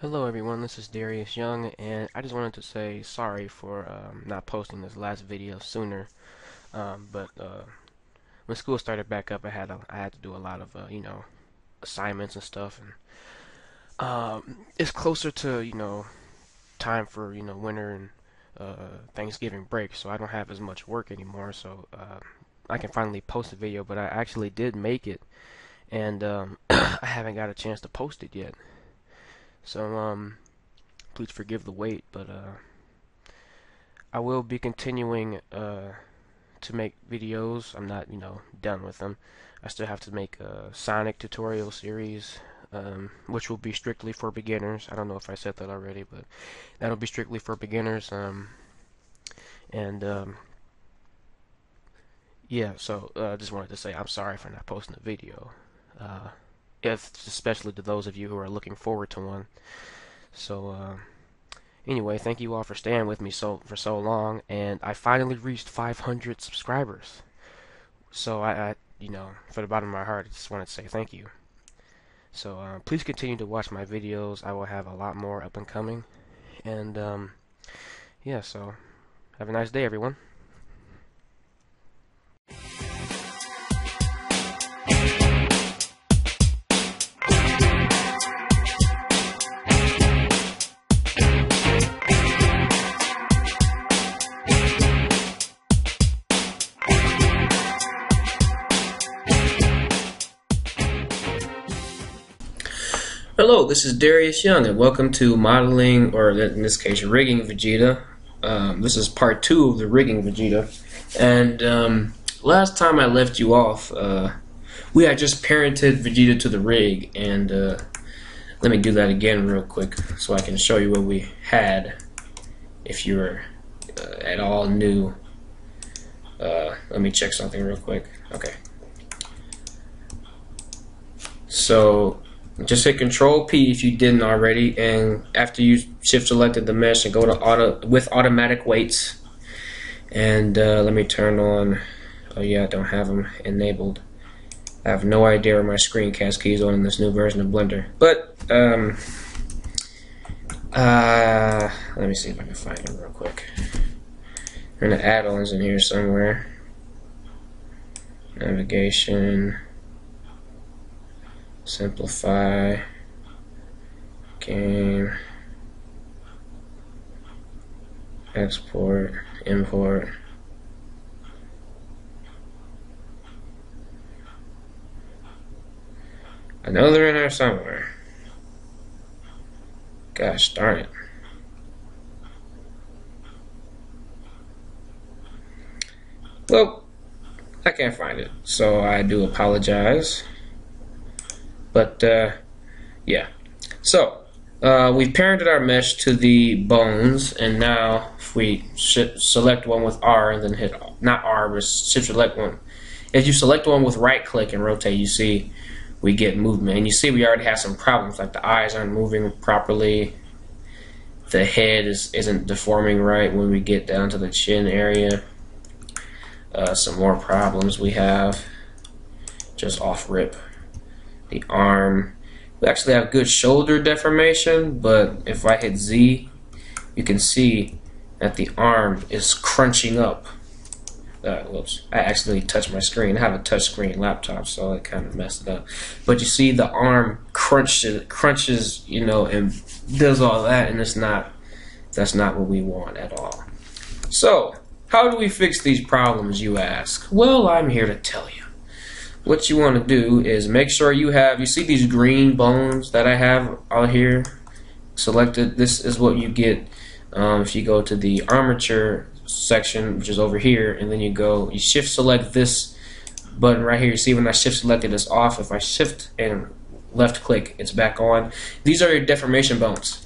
Hello everyone, this is Darius Young, and I just wanted to say sorry for not posting this last video sooner. But when school started back up, I had to do a lot of assignments and stuff, and it's closer to time for winter and Thanksgiving break, so I don't have as much work anymore. So I can finally post a video, but I actually did make it, and I haven't got a chance to post it yet. So please forgive the wait, but I will be continuing to make videos. I'm not, done with them. I still have to make a Sonic tutorial series, which will be strictly for beginners. I don't know if I said that already, but that'll be strictly for beginners. And yeah, so just wanted to say I'm sorry for not posting a video. Especially to those of you who are looking forward to one. So anyway, thank you all for staying with me for so long, and I finally reached 500 subscribers. So I for the bottom of my heart, I just wanted to say thank you. So please continue to watch my videos. I will have a lot more up and coming, and yeah. So have a nice day, everyone. Hello, this is Darius Young, and welcome to modeling, or in this case, rigging Vegeta. This is part 2 of the rigging Vegeta. And last time I left you off, we had just parented Vegeta to the rig, and let me do that again real quick so I can show you what we had if you're at all new. Let me check something real quick. Okay. So just hit Control P if you didn't already, and after you shift selected the mesh, and go to automatic weights, and let me turn on. Oh yeah, I don't have them enabled. I have no idea where my screencast keys on in this new version of Blender. But let me see if I can find them real quick. There are the add-ons in here somewhere. Navigation. Simplify, game, export, import. I know they're in there somewhere. Gosh darn it. Well, I can't find it, so I do apologize. But yeah, so we've parented our mesh to the bones, and now if we select one with R and then hit, not R, but shift select one. As you select one with right click and rotate, you see we get movement, and you see we already have some problems, like the eyes aren't moving properly, the head isn't deforming right when we get down to the chin area. Some more problems we have just off rip. The arm, we actually have good shoulder deformation, but if I hit Z, you can see that the arm is crunching up. Whoops, I accidentally touched my screen. I have a touch screen laptop, so it kind of messed it up. But you see the arm crunches, and does all that, and that's not what we want at all. So, how do we fix these problems, you ask? Well, I'm here to tell you. What you want to do is make sure you see these green bones that I have out here selected. This is what you get if you go to the armature section, which is over here, and then you shift select this button right here. You see when I shift selected it's off. If I shift and left click, it's back on. These are your deformation bones.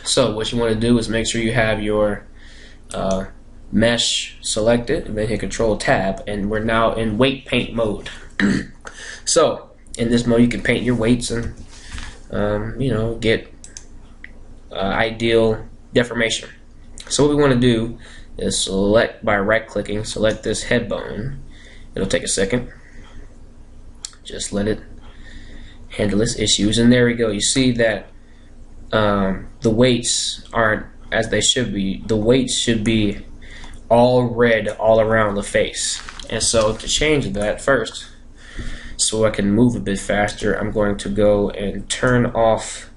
So what you want to do is make sure you have your mesh selected, and then hit Control Tab, and we're now in weight paint mode. So in this mode you can paint your weights and get ideal deformation. So what we want to do is select by right clicking, select this head bone. It'll take a second, just let it handle its issues, and there we go. You see that the weights aren't as they should be. The weights should be all red all around the face. And so to change that first, so I can move a bit faster, I'm going to go and turn off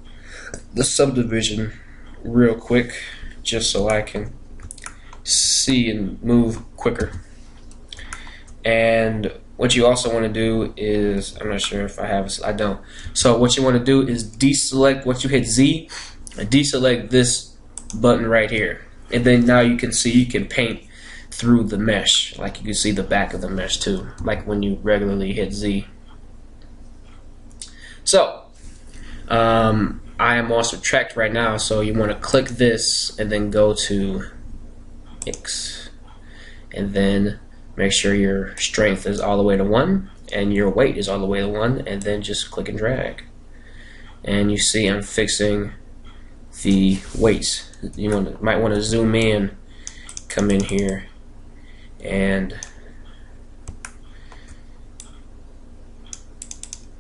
the subdivision real quick, just so I can see and move quicker. And what you also want to do is, I'm not sure if I have, I don't. So what you want to do is deselect, once you hit Z, deselect this button right here. And then now you can see, you can paint through the mesh. Like you can see the back of the mesh too, like when you regularly hit Z. So, I am on subtract right now, so you want to click this and then go to X. And then make sure your strength is all the way to 1 and your weight is all the way to 1, and then just click and drag. And you see I'm fixing the weights. You might want to zoom in, come in here, and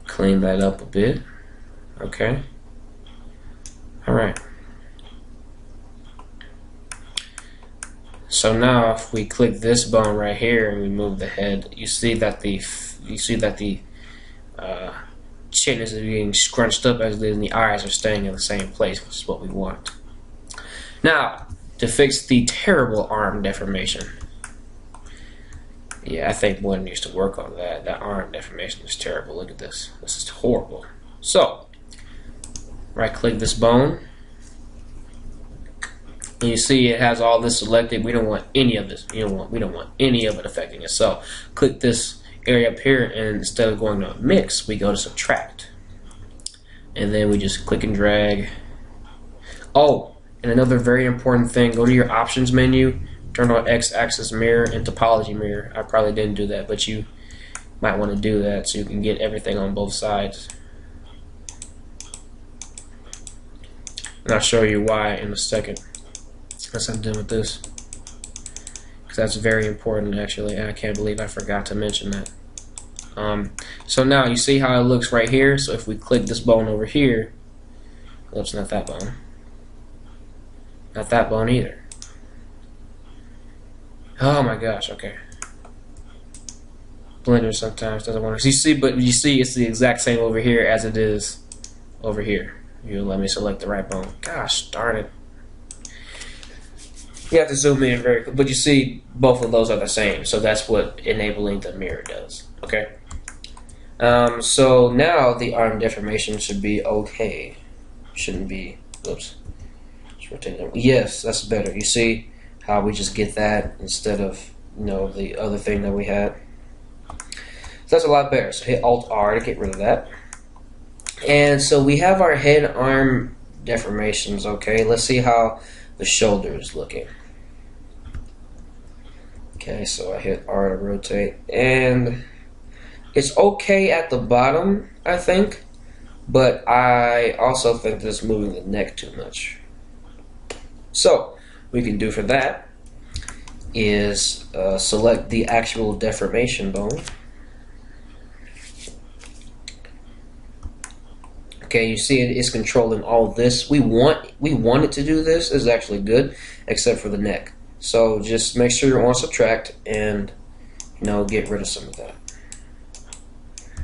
clean that up a bit. Okay. Alright. So now if we click this bone right here and we move the head, you see that the chin is being scrunched up as it is, and the eyes are staying in the same place, which is what we want. Now, to fix the terrible arm deformation. Yeah, I think one needs to work on that. That arm deformation is terrible. Look at this. This is horrible. So, right click this bone. And you see it has all this selected. We don't want any of this. We don't want any of it affecting it. So, click this area up here, and instead of going to mix, we go to subtract. And then we just click and drag. Oh, and another very important thing, go to your options menu, turn on X-axis mirror and topology mirror. I probably didn't do that, but you might want to do that so you can get everything on both sides. And I'll show you why in a second once I'm done with this, because that's very important actually, and I can't believe I forgot to mention that. So now you see how it looks right here. So if we click this bone over here, oops, not that bone, not that bone either. Oh my gosh, okay. Blender sometimes doesn't want to see, but you see it's the exact same over here as it is over here. You let me select the right bone. Gosh darn it. You have to zoom in very quick, but you see both of those are the same, so that's what enabling the mirror does. Okay. So now the arm deformation should be okay. Shouldn't be. Oops. Let's rotate them. Yes, that's better. You see how we just get that instead of, you know, the other thing that we had. So that's a lot better. So hit Alt R to get rid of that. And so we have our head arm deformations. Okay, let's see how the shoulder is looking. Okay, so I hit R to rotate, and it's okay at the bottom, I think, but I also think this is moving the neck too much. So what we can do for that is select the actual deformation bone. Okay, you see it is controlling all this. We want it to do this. This is actually good, except for the neck. So just make sure you're on subtract and, you know, get rid of some of that,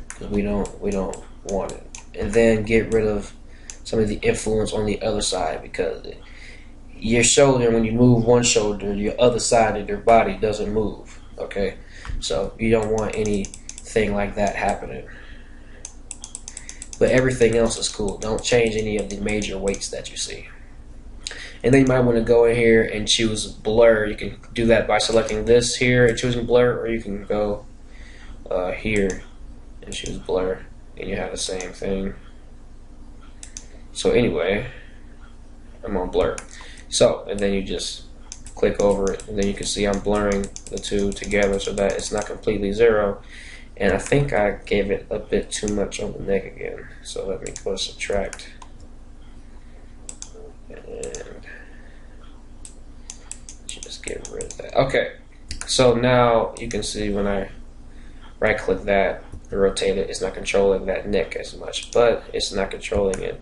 because we don't want it. And then get rid of some of the influence on the other side, because your shoulder, when you move one shoulder, your other side of your body doesn't move. Okay, so you don't want anything like that happening. But everything else is cool. Don't change any of the major weights that you see. And then you might want to go in here and choose blur. You can do that by selecting this here and choosing blur, or you can go here and choose blur, and you have the same thing. So anyway, I'm on blur. So, and then you just click over it, and then you can see I'm blurring the two together so that it's not completely zero. And I think I gave it a bit too much on the neck again. So let me go to subtract. And just get rid of that. Okay. So now you can see when I right click that and rotate it, it's not controlling that neck as much, but it's not controlling it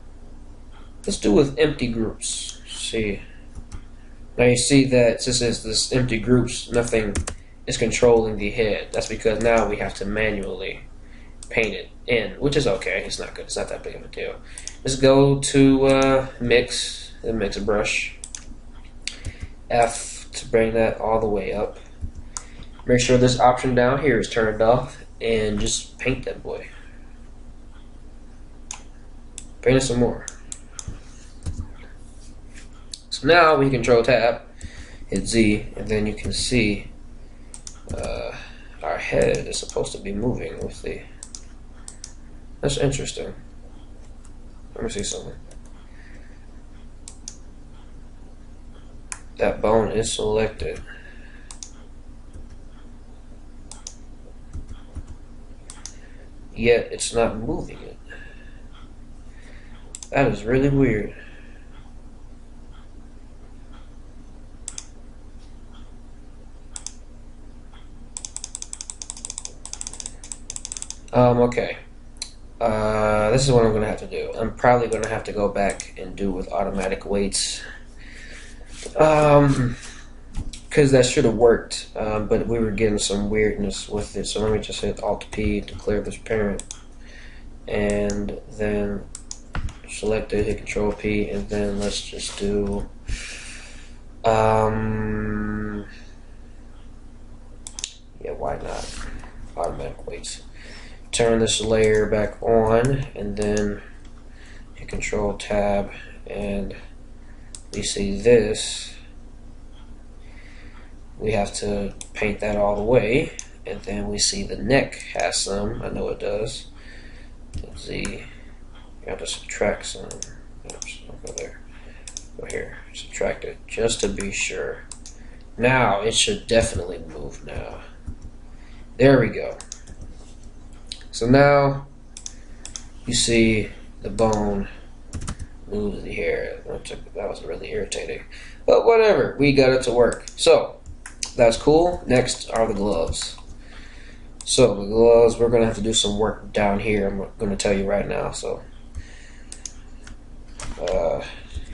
Let's do with empty groups. See. Now you see that since it's this empty groups, nothing is controlling the head. That's because now we have to manually paint it in, which is okay. It's not good. It's not that big of a deal. Let's go to mix, the mix brush. F to bring that all the way up. Make sure this option down here is turned off, and just paint that boy. Paint it some more. So now we control tab, hit Z, and then you can see our head is supposed to be moving with the. That's interesting. Let me see something. That bone is selected. Yet it's not moving it. That is really weird. Okay. This is what I'm going to have to do. I'm probably going to have to go back and do with automatic weights. Because that should have worked, but we were getting some weirdness with it. So let me just hit Alt-P to clear this parent. And then select it, hit Control-P, and then let's just do... yeah, why not? Automatic weights. Turn this layer back on, and then hit Control Tab, and we see this. We have to paint that all the way, and then we see the neck has some. I know it does. Let's see. You have to subtract some. Oops, I'll go there. Go here. Subtract it just to be sure. Now it should definitely move now. There we go. So now you see the bone moves the hair. That was really irritating. But whatever, we got it to work. So that's cool. Next are the gloves. So the gloves, we're going to have to do some work down here. I'm going to tell you right now. So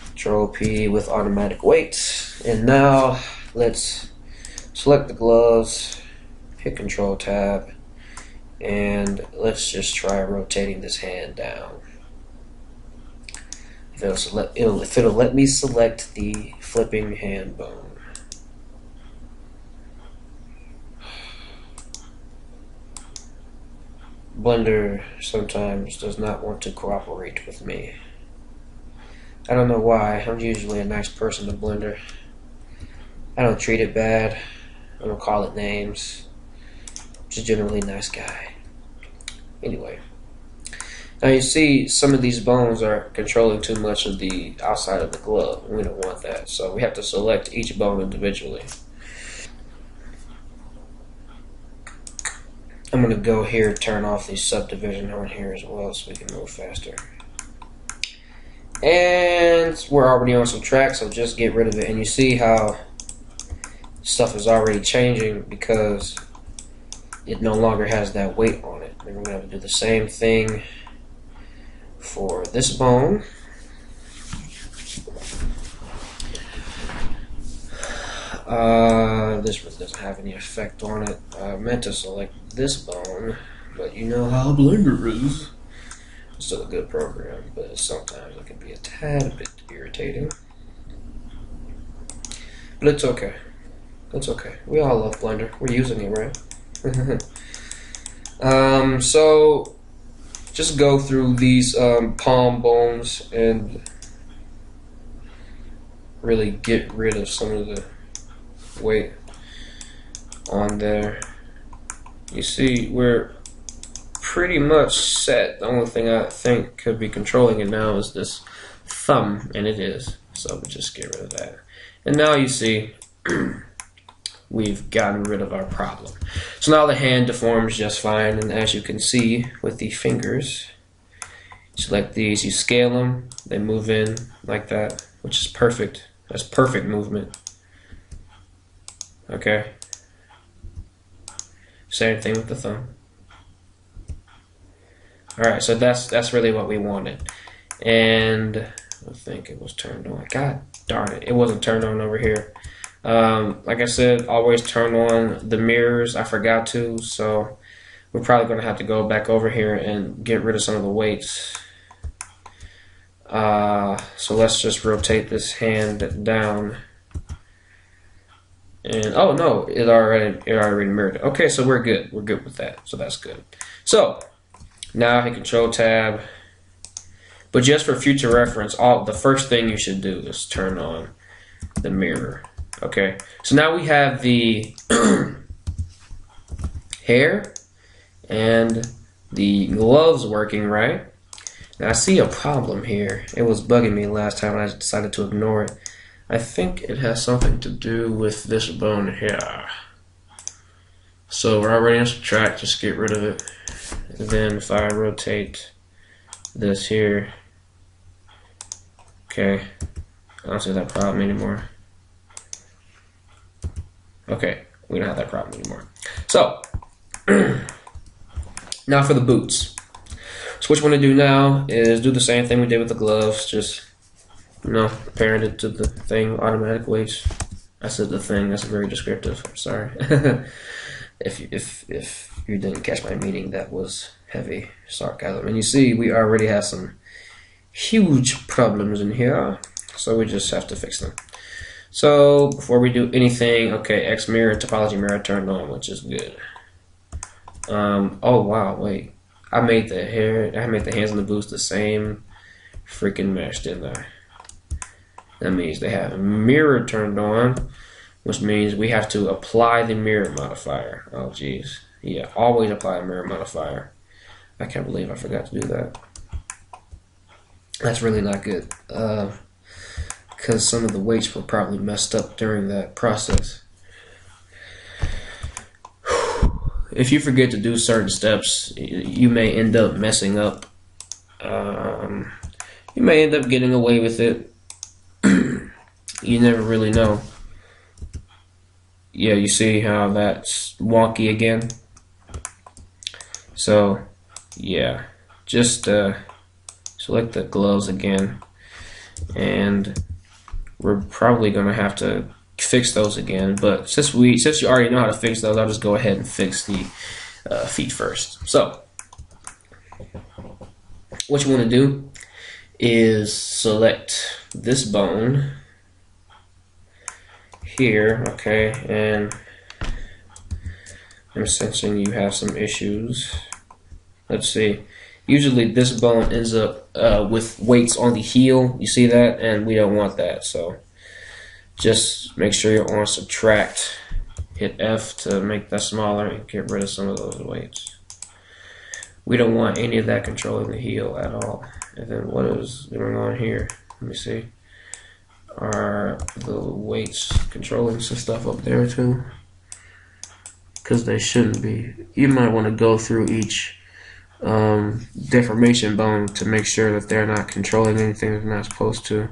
Control P with automatic weights. And now let's select the gloves, hit Control Tab, and let's just try rotating this hand down. If it'll let me select the flipping hand bone. Blender sometimes does not want to cooperate with me. I don't know why. I'm usually a nice person to Blender. I don't treat it bad. I don't call it names. Just generally a nice guy. Anyway. Now you see some of these bones are controlling too much of the outside of the glove. We don't want that. So we have to select each bone individually. I'm going to go here, turn off the subdivision on here as well so we can move faster. And we're already on some track, so just get rid of it. And you see how stuff is already changing because it no longer has that weight on it. And we're going to have to do the same thing for this bone. This one doesn't have any effect on it. I meant to select this bone, but you know how Blender is. It's still a good program, but sometimes it can be a tad bit irritating. But it's okay. It's okay. We all love Blender. We're using it, right? So just go through these palm bones and really get rid of some of the weight on there. You see we're pretty much set. The only thing I think could be controlling it now is this thumb, and it is. So we'll just get rid of that. And now you see we've gotten rid of our problem. So now the hand deforms just fine, and as you can see with the fingers, select these, you scale them, they move in like that, which is perfect. That's perfect movement. Okay. Same thing with the thumb. Alright, so that's really what we wanted. And I think it was turned on. God darn it, it wasn't turned on over here. Like I said, always turn on the mirrors. I forgot to, so we're probably going to have to go back over here and get rid of some of the weights. So let's just rotate this hand down. And oh no, it already mirrored it. Okay, so we're good. We're good with that. So that's good. So now hit Control Tab. But just for future reference, the first thing you should do is turn on the mirror. Okay. So now we have the hair and the gloves working, right? Now I see a problem here. It was bugging me last time and I decided to ignore it. I think it has something to do with this bone here. So we're already on subtract, just get rid of it. And then if I rotate this here, okay, I don't see that problem anymore. Okay, we don't have that problem anymore. So, now for the boots. So what you want to do now is do the same thing we did with the gloves, just, you know, pairing it to the thing, automatic weights. I said the thing, that's very descriptive, I'm sorry. If you didn't catch my meaning, that was heavy sarcasm. And you see, we already have some huge problems in here, so we just have to fix them. So before we do anything, okay, X mirror and topology mirror turned on, which is good. Oh wow, wait, I made the hands and the boots the same freaking mesh, didn't I? That means they have a mirror turned on, which means we have to apply the mirror modifier. Oh geez, yeah, always apply a mirror modifier. I can't believe I forgot to do that. That's really not good, because some of the weights were probably messed up during that process. If you forget to do certain steps, you may end up messing up. You may end up getting away with it. You never really know. Yeah, you see how that's wonky again? So, yeah, just select the gloves again, and we're probably gonna have to fix those again. But since you already know how to fix those, I'll just go ahead and fix the feet first. So, what you want to do is select this bone here, okay, and I'm sensing you have some issues. Let's see. Usually this bone ends up with weights on the heel. You see that? And we don't want that. So just make sure you're on subtract. Hit F to make that smaller and get rid of some of those weights. We don't want any of that controlling the heel at all. And then what is going on here? Let me see. Are the weights controlling some stuff up there too? Because they shouldn't be. You might want to go through each deformation bone to make sure that they're not controlling anything they're not supposed to.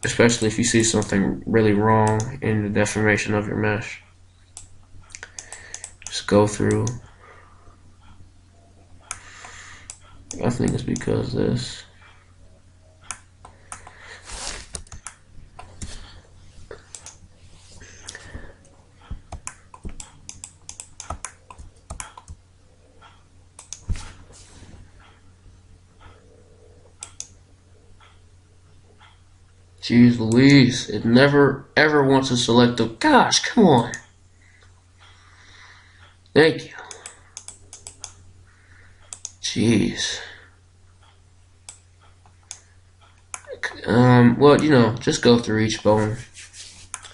Especially if you see something really wrong in the deformation of your mesh. Just go through. I think it's because of this. Jeez Louise, it never ever wants to select the. Gosh, come on. Thank you. Jeez. Well, you know, just go through each bone.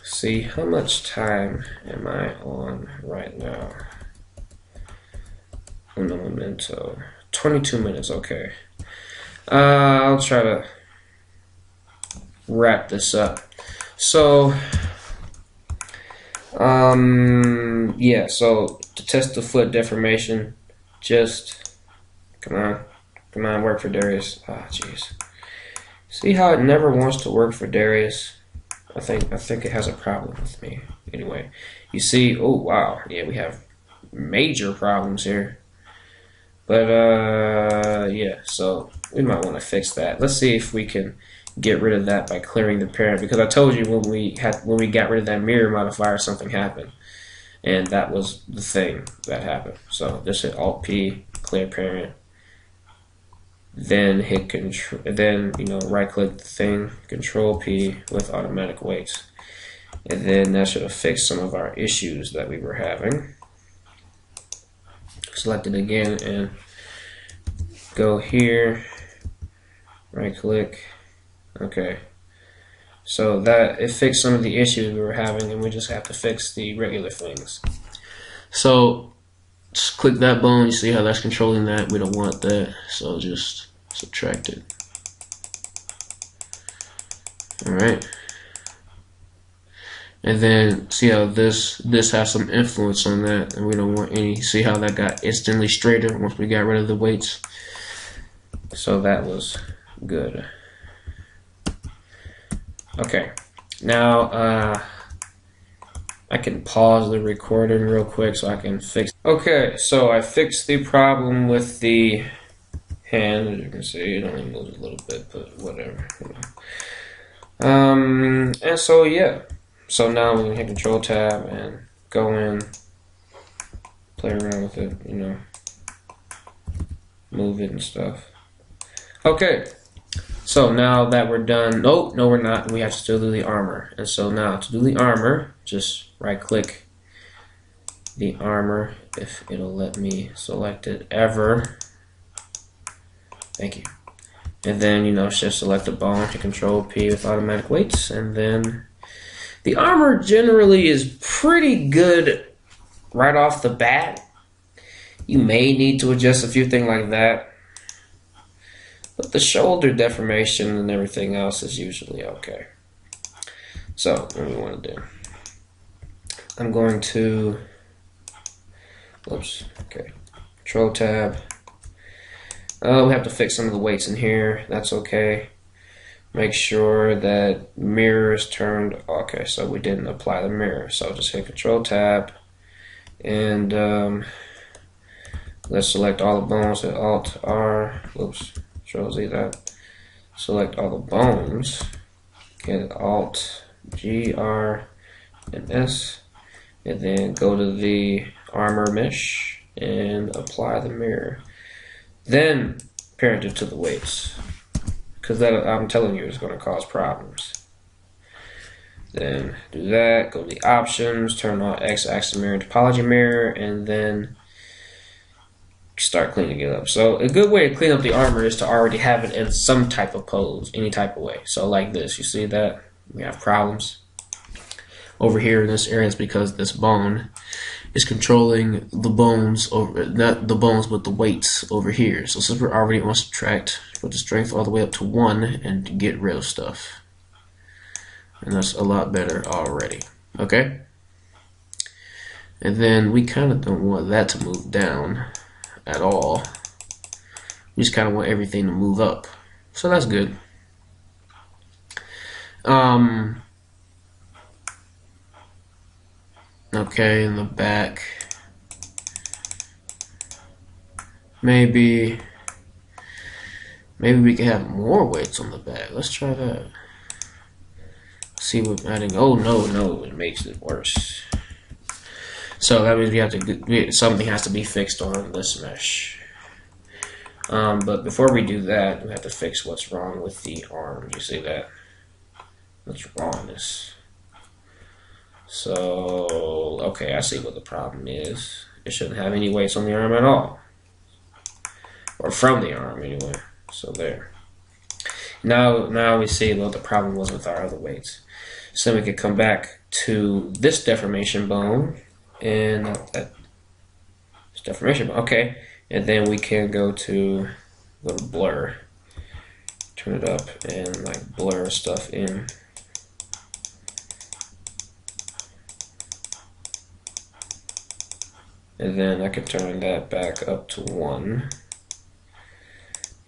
See, how much time am I on right now? Un momento. 22 minutes, okay. I'll try to wrap this up. So, yeah, so to test the foot deformation, just, come on, work for Darius. Ah, jeez. See how it never wants to work for Darius? I think it has a problem with me. Anyway, you see, oh wow, yeah, we have major problems here. But yeah, so we might want to fix that. Let's see if we can get rid of that by clearing the parent, because I told you when we got rid of that mirror modifier, something happened, and that was the thing that happened. So just hit Alt P, clear parent, then hit control, then right click the thing, Control P with automatic waits, and then that should have fixed some of our issues that we were having. Select it again and go here, right click. Okay, so that it fixed some of the issues we were having, and we just have to fix the regular things. So just click that bone. You see how that's controlling that? We don't want that, so just subtract it. All right, and then see how this has some influence on that, and we don't want any. See how that got instantly straighter once we got rid of the weights. So that was good. Okay, now I can pause the recording real quick so I can fix. Okay, so I fixed the problem with the hand. As you can see, it only moves a little bit, but whatever. And so yeah, so now we can hit Control Tab and go in, play around with it, move it and stuff. Okay. So now that we're done, no we're not, we have to still do the armor. And so now to do the armor, just right click the armor, if it'll let me select it ever. Thank you. And then, just select a bone to Control P with automatic weights, and then the armor generally is pretty good right off the bat. You may need to adjust a few things like that, but the shoulder deformation and everything else is usually okay. So what do we want to do? I'm going to, okay, Control Tab. We have to fix some of the weights in here. That's okay. Make sure that mirror is turned. Okay, so we didn't apply the mirror. So just hit Control Tab, and let's select all the bones. Hit Alt R. Control Z that. Select all the bones. Hit Alt G R and S, and then go to the armor mesh and apply the mirror. Then parent it to the weights, because that, I'm telling you, is going to cause problems. Then do that. Go to the options, turn on X-axis mirror and topology mirror, and then start cleaning it up. So a good way to clean up the armor is to already have it in some type of pose, any type of way. So like this, you see that we have problems over here in this area. It's because this bone is controlling the bones over, not the bones but the weights over here. So since we're already on subtract, put the strength all the way up to 1 and get rid of stuff, and that's a lot better already. Okay, and then we kind of don't want that to move down at all. We just kind of want everything to move up, so that's good. Okay, in the back, maybe we can have more weights on the back. Let's try that. See what adding. Oh no, it makes it worse. So that means we have to, something has to be fixed on this mesh. But before we do that, we have to fix what's wrong with the arms. You see that? What's wrong with this? So, okay, I see what the problem is. It shouldn't have any weights on the arm at all. Or from the arm, anyway. So there. Now we see what the problem was with our other weights. So then we can come back to this deformation bone. And that deformation bone. Okay. And then we can go to blur. Turn it up and like blur stuff in. And then I can turn that back up to 1.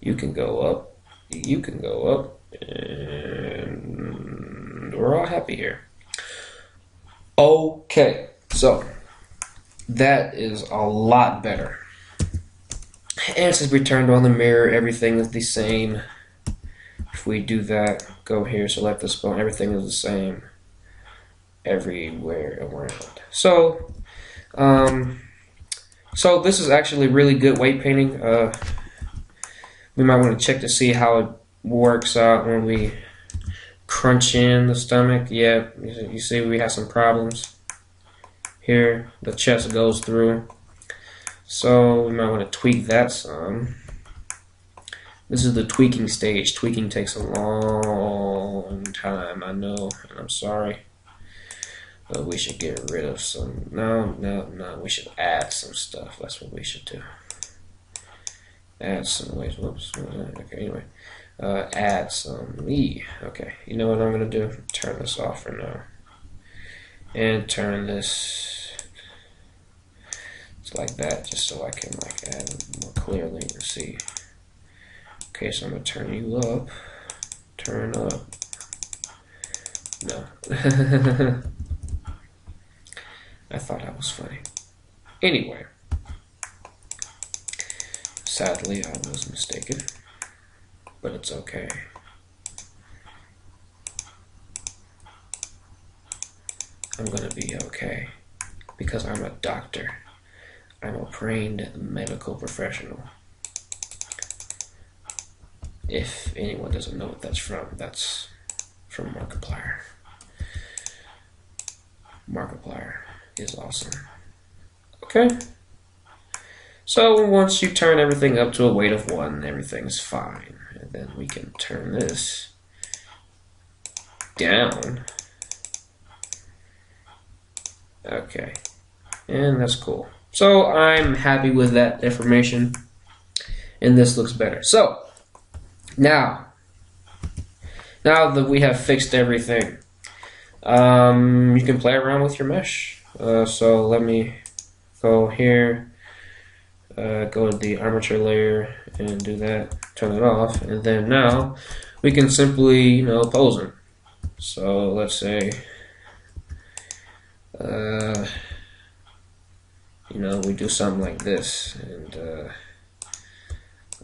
You can go up. You can go up. And we're all happy here. Okay. So that is a lot better. And since we turned on the mirror, everything is the same. If we do that, go here, select the spawn, everything is the same everywhere around. So, so this is actually really good weight painting. We might want to check to see how it works out when we crunch in the stomach. Yeah, you see we have some problems here. The chest goes through. So we might want to tweak that some. This is the tweaking stage. Tweaking takes a long time, I know, and I'm sorry. But we should get rid of some. No, we should add some stuff. That's what we should do. Add some, whoops. Okay, anyway. Add some. Okay, you know what I'm going to do? Turn this off for now. And turn this like that, just so I can like add it more clearly and see. Okay, so I'm gonna turn you up. Turn up. No. I thought that was funny. Anyway. Sadly, I was mistaken. But it's okay. I'm gonna be okay. Because I'm a doctor. I'm a trained medical professional. If anyone doesn't know what that's from Markiplier. Markiplier is awesome. Okay. So once you turn everything up to a weight of 1, everything's fine. And then we can turn this down. Okay. And that's cool. So I'm happy with that information. And this looks better. So now that we have fixed everything, you can play around with your mesh. So let me go here, go to the armature layer and do that, turn it off, and then now we can simply, pose them. So let's say, we do something like this, and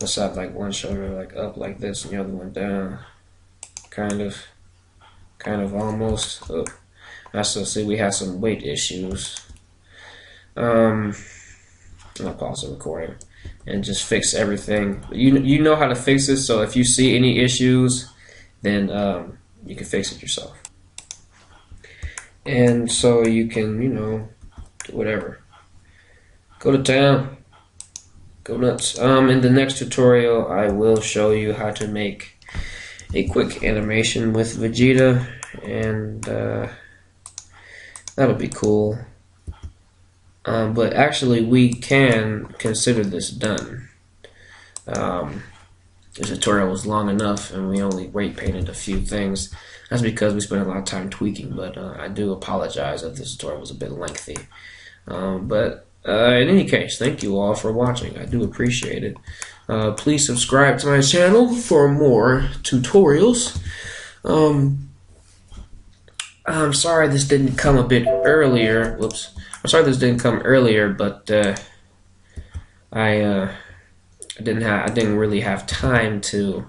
let's have like one shoulder like up like this and the other one down, kind of almost. Oh, I still see we have some weight issues. I'll pause the recording and just fix everything. You know how to fix it, so if you see any issues, then you can fix it yourself. And so you can, do whatever. Go to town. Go nuts. In the next tutorial, I will show you how to make a quick animation with Vegeta, and that'll be cool. But actually, we can consider this done. The tutorial was long enough, and we only weight painted a few things. That's because we spent a lot of time tweaking, but I do apologize if this tutorial was a bit lengthy. But in any case, thank you all for watching. I do appreciate it. Please subscribe to my channel for more tutorials. I'm sorry this didn't come a bit earlier. Whoops. I'm sorry this didn't come earlier, but I didn't really have time to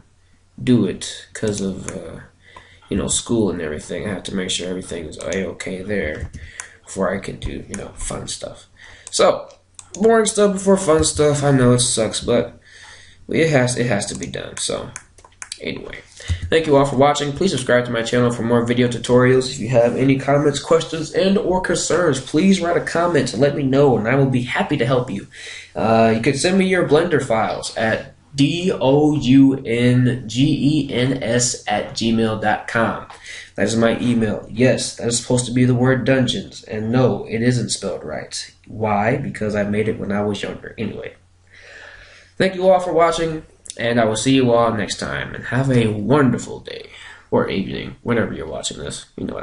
do it because of school and everything. I have to make sure everything is a-okay there before I can do fun stuff. So boring stuff before fun stuff. I know it sucks, but it has to be done. So anyway, thank you all for watching. Please subscribe to my channel for more video tutorials. If you have any comments, questions, and or concerns, please write a comment and let me know, and I will be happy to help you. You can send me your Blender files at doungens@gmail.com. That is my email. Yes, that is supposed to be the word dungeons, and no, it isn't spelled right. Why? Because I made it when I was younger. Anyway, thank you all for watching, and I will see you all next time, and have a wonderful day or evening, whenever you're watching this. You know what I mean.